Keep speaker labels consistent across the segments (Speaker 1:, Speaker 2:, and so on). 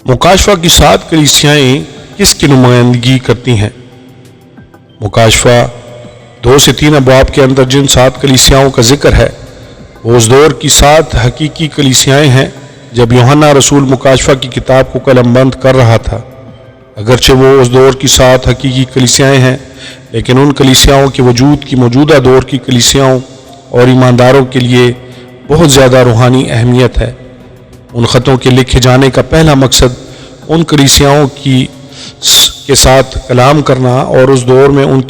Speaker 1: مکاشفہ کی 7 کلیسیائیں کس کی نمائندگی کرتی ہیں؟ مکاشفہ 2 سے 3 ابواب کے اندر جن 7 کلیسیاؤں کا ذکر ہے وہ اس دور کی 7 حقیقی کلیسیائیں ہیں جب یوحنا رسول مکاشفہ کی کتاب کو قلم بند کر رہا تھا۔ اگرچہ وہ اس دور کی 7 حقیقی کلیسیائیں ہیں، لیکن ان کلیسیاؤں کے وجود کی موجودہ دور کی کلیسیاؤں اور ایمانداروں کے لیے بہت زیادہ روحانی اہمیت ہے۔ ان خطوں کے لکھے جانے کا پہلا مقصد ان کلیسیاؤں کے ساتھ کلام کرنا اور اس دور میں ان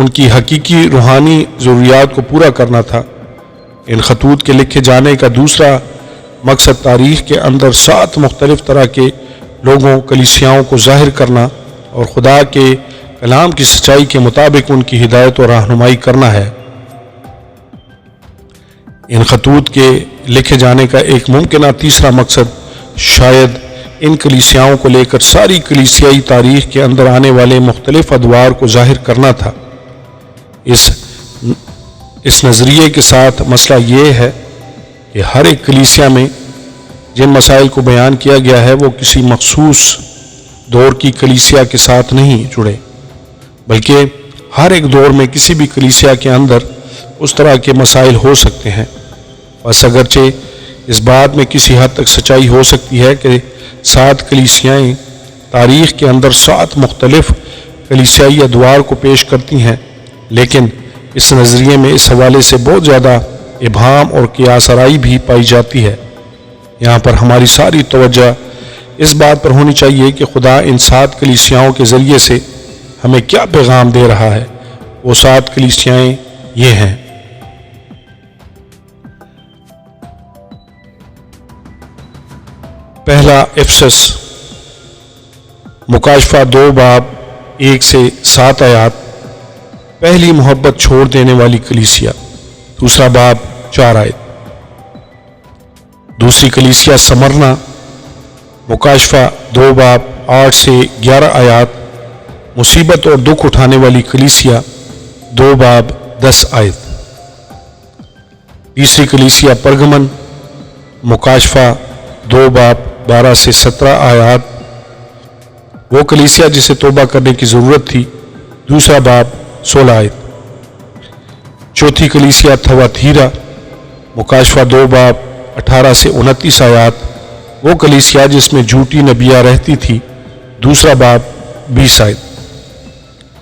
Speaker 1: کی حقیقی روحانی ضروریات کو پورا کرنا تھا۔ ان خطوط کے لکھے جانے کا دوسرا مقصد تاریخ کے اندر 7 مختلف طرح کے لوگوں کلیسیاؤں کو ظاہر کرنا اور خدا کے کلام کی سچائی کے مطابق ان کی ہدایت اور رہنمائی کرنا ہے۔ ان خطوط کے لکھے جانے کا ایک ممکنہ تیسرا مقصد شاید ان کلیسیاؤں کو لے کر ساری کلیسیائی تاریخ کے اندر آنے والے مختلف ادوار کو ظاہر کرنا تھا۔ اس نظریے کے ساتھ مسئلہ یہ ہے کہ ہر ایک کلیسیا میں جن مسائل کو بیان کیا گیا ہے وہ کسی مخصوص دور کی کلیسیا کے ساتھ نہیں جڑے، بلکہ ہر ایک دور میں کسی بھی کلیسیا کے اندر اس طرح کے مسائل ہو سکتے ہیں۔ بس اگرچہ اس بات میں کسی حد تک سچائی ہو سکتی ہے کہ 7 کلیسیائیں تاریخ کے اندر 7 مختلف کلیسیائی ادوار کو پیش کرتی ہیں، لیکن اس نظریے میں اس حوالے سے بہت زیادہ ابہام اور قیاس آرائی بھی پائی جاتی ہے۔ یہاں پر ہماری ساری توجہ اس بات پر ہونی چاہیے کہ خدا ان 7 کلیسیاؤں کے ذریعے سے ہمیں کیا پیغام دے رہا ہے۔ وہ 7 کلیسیائیں یہ ہیں۔ پہلا افسس، مکاشفہ 2 باب 1 سے 7 آیات، پہلی محبت چھوڑ دینے والی کلیسیا، دوسرا باب 4 آیت۔ دوسری کلیسیا سمرنا، مکاشفہ 2 باب 8 سے 11 آیات، مصیبت اور دکھ اٹھانے والی کلیسیا، 2 باب 10 آیت۔ تیسری کلیسیا پرگمن، مکاشفہ 2 باب 12 سے 17 آیات، وہ کلیسیا جسے توبہ کرنے کی ضرورت تھی، دوسرا باب 16 آیت۔ چوتھی کلیسیا تھواتیرا، مکاشفہ 2 باب 18 سے 29 آیات، وہ کلیسیا جس میں جھوٹی نبیہ رہتی تھی، دوسرا باب 20 آیت۔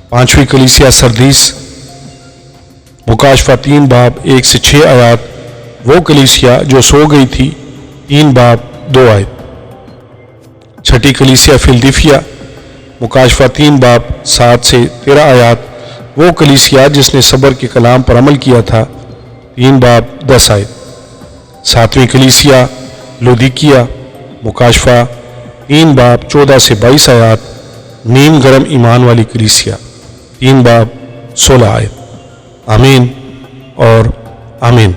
Speaker 1: پانچویں کلیسیا سردیس، مکاشفہ 3 باب 1 سے 6 آیات، وہ کلیسیا جو سو گئی تھی، 3 باب 2 آیت۔ چھٹی کلیسیا فلدلفیا، مکاشفہ 3 باب 7 سے 13 آیات، وہ کلیسیا جس نے صبر کے کلام پر عمل کیا تھا، 3 باب 10 آیت۔ ساتویں کلیسیا لودیکیا، مکاشفہ 3 باب 14 سے 22 آیات، نیم گرم ایمان والی کلیسیا، 3 باب 16 آیت۔ آمین اور آمین۔